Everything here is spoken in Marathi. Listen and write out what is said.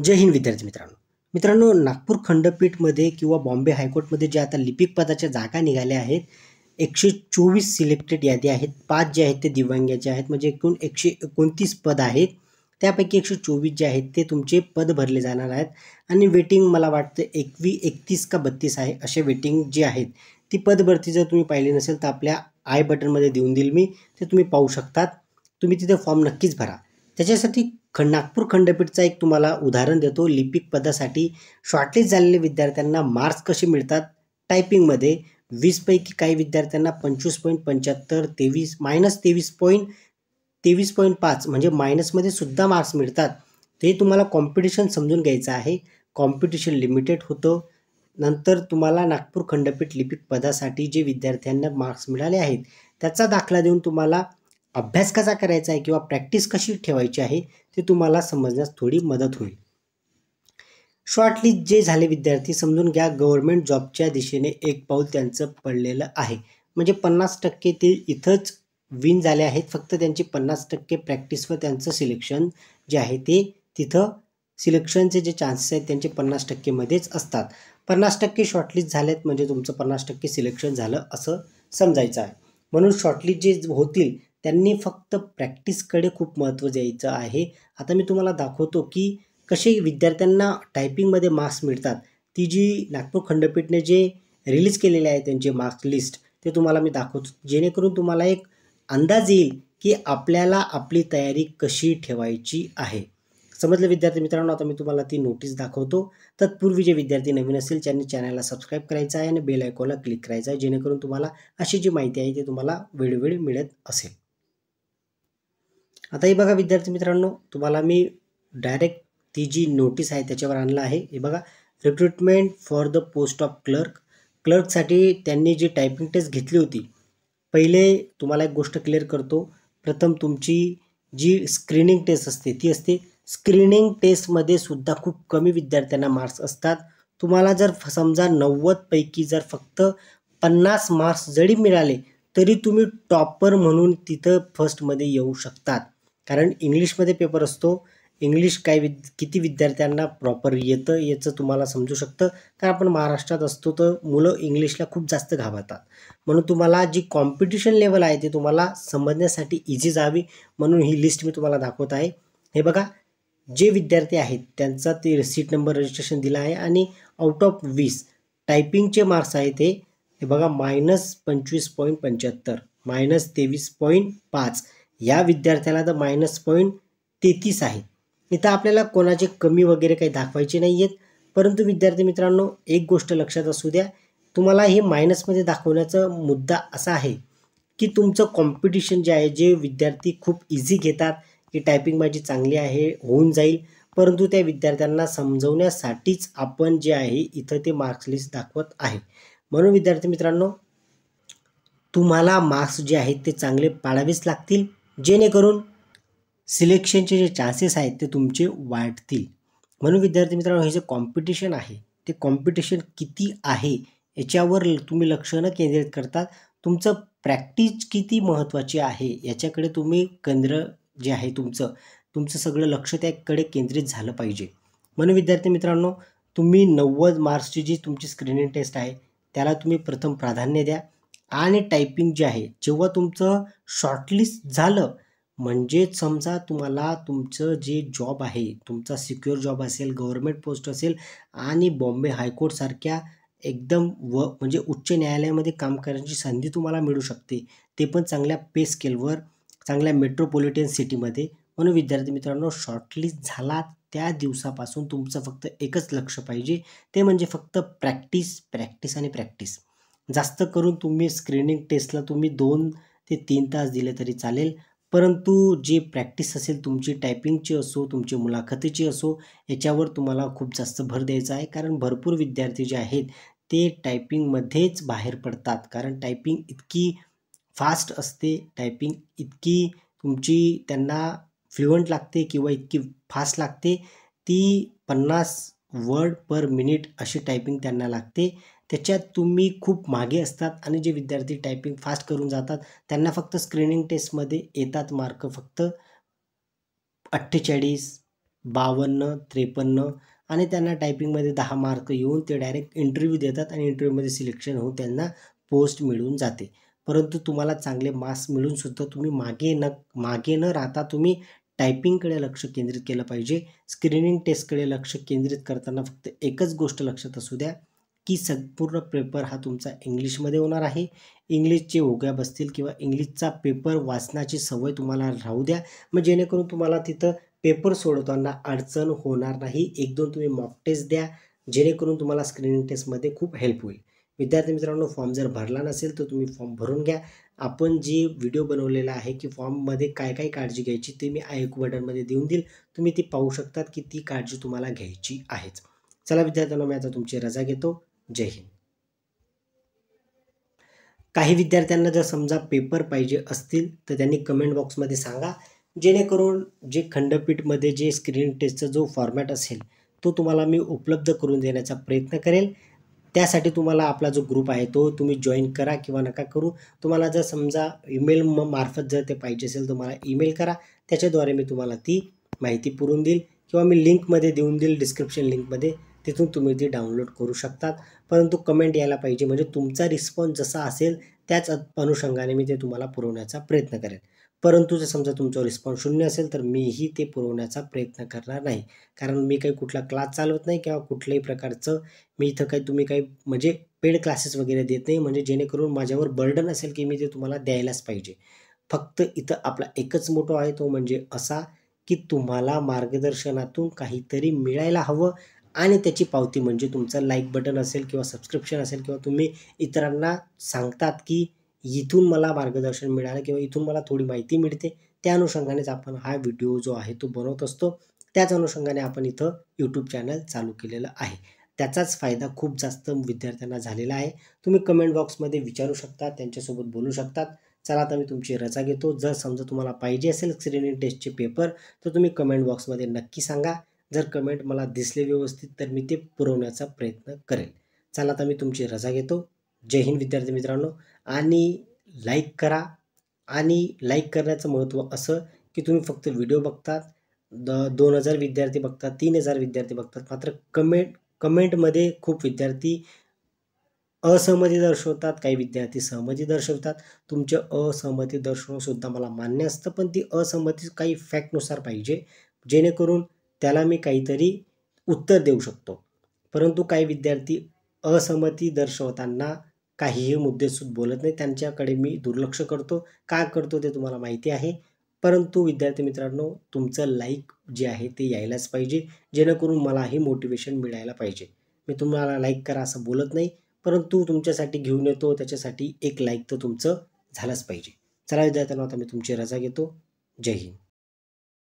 जय हिंद विद्यार्थी मित्रांनो. मित्रांनो, नागपूर खंडपीठमध्ये किंवा बॉम्बे हायकोर्टमध्ये जे आता लिपिक पदाच्या जागा निघाल्या आहेत, 124 सिलेक्टेड यादी आहेत. 5 जे आहेत ते दिव्यांगाचे आहेत, म्हणजे एकूण 129 पद आहेत. त्यापैकी 124 जे आहेत ते तुमचे पद भरले जाणार आहेत आणि वेटिंग मला वाटतं 31 का 32 आहे. असे वेटिंग जे आहेत ती पदभरती जर तुम्ही पाहिली नसेल तर आपल्या आय बटनमध्ये देऊन देईल मी, ते तुम्ही पाहू शकतात. तुम्ही तिथे फॉर्म नक्कीच भरा. त्याच्यासाठी नागपूर खंडपीठचा एक तुम्हाला उदाहरण देतो. लिपिक पदासाठी शॉर्टलिस्ट झालेल्या विद्यार्थ्यांना मार्क्स कसे मिळतात टायपिंगमध्ये. 20 पैकी काही विद्यार्थ्यांना 25.75, 23.5 म्हणजे मायनसमध्ये सुद्धा मार्क्स मिळतात. ते तुम्हाला कॉम्पिटिशन समजून घ्यायचं आहे. कॉम्पिटिशन लिमिटेड होतं. नंतर तुम्हाला नागपूर खंडपीठ लिपिक पदासाठी जे विद्यार्थ्यांना मार्क्स मिळाले आहेत त्याचा दाखला देऊन तुम्हाला अभ्यास कसा करायचा आहे किंवा प्रॅक्टिस कशी ठेवायची आहे ते तुम्हाला समजण्यास थोडी मदत होईल. शॉर्टलिस्ट जे झाले विद्यार्थी समजून घ्या, गव्हर्नमेंट जॉबच्या दिशेने एक पाऊल त्यांचं पडलेलं आहे. म्हणजे 50% ते इथंच विन झाले आहेत. फक्त त्यांची 50% प्रॅक्टिस व त्यांचं सिलेक्शन जे आहे ते तिथं सिलेक्शनचे जे चान्सेस आहेत त्यांचे 50% मध्येच असतात. 50% शॉर्टलिस्ट झालेत म्हणजे तुमचं 50% सिलेक्शन झालं असं समजायचं आहे. म्हणून शॉर्टलिस्ट जे होतील त्यांनी फक्त प्रॅक्टिसकडे खूप महत्त्व द्यायचं आहे. आता मी तुम्हाला दाखवतो की कसे विद्यार्थ्यांना टायपिंगमध्ये मार्क्स मिळतात. ती जी नागपूर खंडपीठने जे रिलीज केलेले आहे त्यांचे मार्क्स लिस्ट ते तुम्हाला मी दाखवतो, जेणेकरून तुम्हाला एक अंदाज येईल की आपल्याला आपली तयारी कशी ठेवायची आहे. समजलं विद्यार्थी मित्रांनो. आता मी तुम्हाला ती नोटीस दाखवतो. तत्पूर्वी जे विद्यार्थी नवीन असेल त्यांनी चॅनलला सबस्क्राईब करायचं आहे आणि बेल आयकॉनला क्लिक करायचं आहे, जेणेकरून तुम्हाला अशी जी माहिती आहे ती तुम्हाला वेळोवेळी मिळत असेल. आता हे बघा विद्यार्थी मित्रांनो, तुम्हाला मी डायरेक्ट ती जी नोटीस आहे त्याच्यावर आणलं आहे. हे बघा, recruitment for the post of क्लर्कसाठी त्यांनी जी टायपिंग टेस्ट घेतली होती. पहिले तुम्हाला एक गोष्ट क्लिअर करतो. प्रथम तुमची जी स्क्रीनिंग टेस्ट असते ती असते. स्क्रीनिंग टेस्टमध्ये सुद्धा खूप कमी विद्यार्थ्यांना मार्क्स असतात. तुम्हाला जर समजा 90 पैकी जर फक्त 50 मार्क्स जरी मिळाले तरी तुम्ही टॉपर म्हणून तिथं फर्स्टमध्ये येऊ शकतात. कारण इंग्लिशमध्ये पेपर असतो. इंग्लिश किती विद्यार्थ्यांना प्रॉपर येतं याचं तुम्हाला समजू शकतं. कारण आपण महाराष्ट्रात असतो तर मुलं इंग्लिशला खूप जास्त घाबरतात. म्हणून तुम्हाला जी कॉम्पिटिशन लेवल आहे ते तुम्हाला समजण्यासाठी इझी जावी म्हणून ही लिस्ट मी तुम्हाला दाखवत आहे. हे बघा, जे विद्यार्थी आहेत त्यांचा ते सीट नंबर रजिस्ट्रेशन दिला आहे आणि आउट ऑफ 20 टायपिंगचे मार्क्स आहे ते. हे बघा, -25.75, -23.5 या विद्यार्थ्याला तर -0.33 आहे. इथं आपल्याला कोणाचे कमी वगैरे काही दाखवायचे नाही आहेत. परंतु विद्यार्थी मित्रांनो, एक गोष्ट लक्षात असू द्या, तुम्हाला हे मायनसमध्ये दाखवण्याचा मुद्दा असा आहे की तुमचं कॉम्पिटिशन जे आहे, जे विद्यार्थी खूप इझी घेतात की टायपिंग माझी चांगली आहे होऊन जाईल, परंतु त्या विद्यार्थ्यांना समजवण्यासाठीच आपण जे आहे इथं ते मार्क्स लिस्ट दाखवत आहे. म्हणून विद्यार्थी मित्रांनो, तुम्हाला मार्क्स जे आहेत ते चांगले पाडावेच लागतील, जेणेकरून सिलेक्शनचे जे चान्सेस आहेत ते तुमचे वाढतील. म्हणून विद्यार्थी मित्रांनो, हे जे कॉम्पिटिशन आहे ते कॉम्पिटिशन किती आहे याच्यावर तुम्ही लक्ष न केंद्रित करता तुमचं प्रॅक्टिस किती महत्त्वाची आहे याच्याकडे तुम्ही जे आहे तुमचं सगळं लक्ष त्याकडे केंद्रित झालं पाहिजे. म्हणून विद्यार्थी मित्रांनो, तुम्ही 90 मार्क्सची जी तुमची स्क्रीनिंग टेस्ट आहे त्याला तुम्ही प्रथम प्राधान्य द्या. आणि टायपिंग जे आहे, जेव्हा तुमचं शॉर्टलिस्ट झालं म्हणजेच समजा तुम्हाला तुमचं जे जॉब आहे, तुमचा सिक्युअर जॉब असेल, गव्हर्नमेंट पोस्ट असेल आणि बॉम्बे हायकोर्टसारख्या एकदम म्हणजे उच्च न्यायालयामध्ये काम करण्याची संधी तुम्हाला मिळू शकते, ते पण चांगल्या पे स्केलवर, चांगल्या मेट्रोपॉलिटन सिटीमध्ये. म्हणून विद्यार्थी मित्रांनो, शॉर्टलिस्ट झाला त्या दिवसापासून तुमचं फक्त एकच लक्ष पाहिजे, ते म्हणजे फक्त प्रॅक्टिस, प्रॅक्टिस आणि प्रॅक्टिस. जास्त करून तुम्ही स्क्रीनिंग टेस्टला तुम्ही 2 ते 3 तास दिले तरी चालेल, परंतु जी प्रॅक्टिस असेल तुमची टायपिंगची असो, तुमची मुलाखतीची असो, याच्यावर तुम्हाला खूप जास्त भर द्यायचा आहे. कारण भरपूर विद्यार्थी जे आहेत ते टायपिंगमध्येच बाहेर पडतात. कारण टायपिंग इतकी फास्ट असते, टायपिंग इतकी तुमची त्यांना फ्लुएंट लागते किंवा इतकी फास्ट लागते, ती 50 वर्ड पर मिनिट अशी टायपिंग त्यांना लागते. त्याच्यात तुम्ही खूप मागे असतात आणि जे विद्यार्थी टायपिंग फास्ट करून जातात त्यांना फक्त स्क्रीनिंग टेस्टमध्ये येतात मार्क फक्त 48, 52, 53 आणि त्यांना टायपिंगमध्ये 10 मार्क येऊन ते डायरेक्ट इंटरव्ह्यू देतात आणि इंटरव्ह्यूमध्ये सिलेक्शन होऊन त्यांना पोस्ट मिळून जाते. परंतु तुम्हाला चांगले मार्क्स मिळूनसुद्धा तुम्ही मागे न राहता तुम्ही टायपिंगकडे लक्ष केंद्रित केलं पाहिजे. स्क्रीनिंग टेस्टकडे लक्ष केंद्रित करताना फक्त एकच गोष्ट लक्षात असू द्या, की संपूर्ण पेपर हा तुमचा इंग्लिशमध्ये होणार आहे. इंग्लिशचे ओघ्या बसतील किंवा इंग्लिशचा पेपर वाचण्याची सवय तुम्हाला राहू द्या. मग जेणेकरून तुम्हाला तिथं पेपर सोडवताना अडचण होणार नाही. 1-2 तुम्ही मॉक टेस्ट द्या, जेणेकरून तुम्हाला स्क्रीनिंग टेस्टमध्ये खूप हेल्प होईल. विद्यार्थी मित्रांनो, फॉर्म जर भरला नसेल तर तुम्ही फॉर्म भरून घ्या. आपण जी व्हिडिओ बनवलेला आहे की फॉर्ममध्ये काय काळजी घ्यायची ते मी आय बटनमध्ये देऊन देईल. तुम्ही ती पाहू शकतात की ती काळजी तुम्हाला घ्यायची आहेच. चला विद्यार्थ्यांनो, मी आता तुमची रजा घेतो. जय हिंद. काही विद्यार्थ्यांना जर समजा पेपर पाहिजे असतील तर त्यांनी कमेंट बॉक्समध्ये सांगा, जेणेकरून जे खंडपीठमध्ये जे स्क्रीन टेस्टचा जो फॉर्मॅट असेल तो तुम्हाला मी उपलब्ध करून देण्याचा प्रयत्न करेल. त्यासाठी तुम्हाला आपला जो ग्रुप आहे तो तुम्ही जॉईन करा किंवा नका करू. तुम्हाला जर समजा ईमेल मार्फत जर ते पाहिजे असेल तर मला ईमेल करा. त्याच्याद्वारे मी तुम्हाला ती माहिती पुरवून देईल किंवा मी लिंकमध्ये देऊन देईल, डिस्क्रिप्शन लिंकमध्ये. तिथून तुम्ही ती डाउनलोड करू शकतात. परंतु कमेंट यायला पाहिजे, म्हणजे तुमचा रिस्पॉन्स जसा असेल त्याच अनुषंगाने मी ते तुम्हाला पुरवण्याचा प्रयत्न करेन. परंतु जर समजा तुमचा रिस्पॉन्स 0 असेल तर मीही ते पुरवण्याचा प्रयत्न करणार नाही. कारण मी काही कुठला क्लास चालवत नाही किंवा कुठल्याही प्रकारचं मी इथं तुम्ही म्हणजे पेड क्लासेस वगैरे देत नाही, म्हणजे जेणेकरून माझ्यावर बर्डन असेल की मी ते तुम्हाला द्यायलाच पाहिजे. फक्त इथं आपला एकच मोटो आहे, तो म्हणजे असा की तुम्हाला मार्गदर्शनातून काहीतरी मिळायला हवं आणि त्याची पावती म्हणजे तुमचं लाईक बटन असेल किंवा सबस्क्रिप्शन असेल किंवा तुम्ही इतरांना सांगतात की इथून मला मार्गदर्शन मिळालं किंवा इथून मला थोडी माहिती मिळते. त्या अनुषंगानेच आपण हा व्हिडिओ जो आहे तो बनवत असतो. त्याच अनुषंगाने आपण इथं यूट्यूब चॅनल चालू केलेलं आहे. त्याचाच फायदा खूप जास्त विद्यार्थ्यांना झालेला आहे. तुम्ही कमेंट बॉक्समध्ये विचारू शकता, त्यांच्यासोबत बोलू शकतात. चला आता मी तुमची रजा घेतो. जर समजा तुम्हाला पाहिजे असेल स्क्रीनिंग टेस्टचे पेपर तर तुम्ही कमेंट बॉक्समध्ये नक्की सांगा. जर कमेंट मला दिसले व्यवस्थित तर मी ते पुरवण्याचा प्रयत्न करेल. चला आता मी तुमची रजा घेतो. जय हिंद विद्यार्थी मित्रांनो. आणि लाईक करा. आणि लाईक करण्याचं महत्त्व असं की तुम्ही फक्त व्हिडिओ बघतात, 2,000 विद्यार्थी बघतात, 3,000 विद्यार्थी बघतात, मात्र कमेंटमध्ये खूप विद्यार्थी असहमती दर्शवतात, काही विद्यार्थी सहमती दर्शवतात. तुमच्या असहमती दर्शवणंसुद्धा मला मान्य असतं, पण ती असहमती काही फॅक्टनुसार पाहिजे, जेणेकरून त्याला मी काहीतरी उत्तर देऊ शकतो. परंतु काही विद्यार्थी असहमती दर्शवताना काहीही मुद्देसूद बोलत नाही, त्यांच्याकडे मी दुर्लक्ष करतो. का करतो ते तुम्हाला माहिती आहे. परंतु विद्यार्थी मित्रांनो, तुमचं लाईक जे आहे ते यायलाच पाहिजे, जेणेकरून मलाही मोटिवेशन मिळायला पाहिजे. मी तुम्हाला लाईक करा असं बोलत नाही, परंतु तुमच्यासाठी घेऊन येतो, त्याच्यासाठी एक लाईक तर तुमचं झालंच पाहिजे. चला विद्यार्थ्यांनो, आता मी तुमची रजा घेतो. जय हिंद.